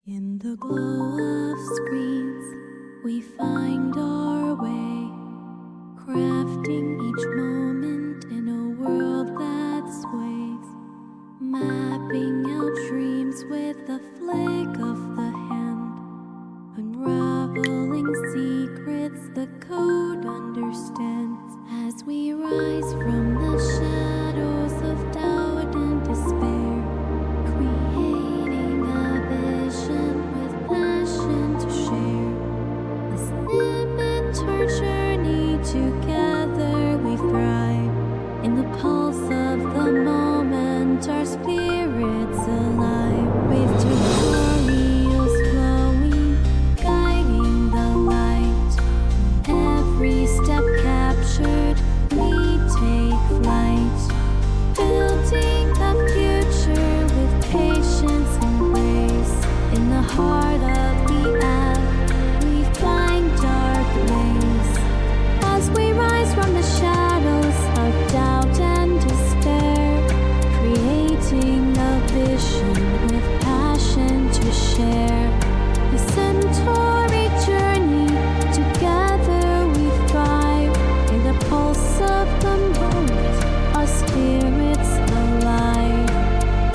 In the glow of screens, we find our way, crafting each moment in a world that sways, mapping out dreams with a flick of the hand, unraveling secrets the code understands as we rise from the shadows of doubt and despair. Creating a vision with passion to share. This inventory journey together we thrive. In the pulse of the moment, our spirits alive. With tutorials flowing, guiding the light. Every step captured, we take flight. Building a future with patience and grace. In the heart of the app, we find our place. As we rise from the shadows of doubt and despair, creating a vision with passion to share. The centauri journey, together we thrive. In the pulse of the moment, our spirits alive.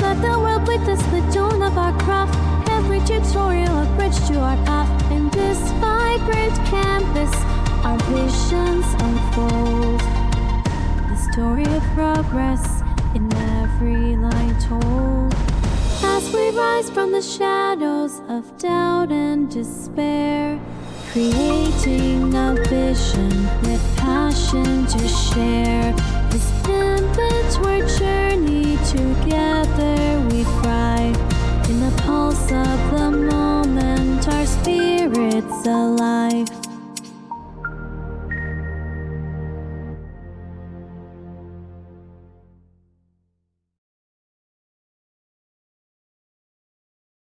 Let the world witness the dawn of our craft. Every tutorial a bridge to our path. In this vibrant canvas, our visions unfold. The story of progress in every line told. As we rise from the shadows of doubt and despair, creating a vision with passion to share. This inventory journey, together we thrive. In the pulse of the moment, our spirits alive.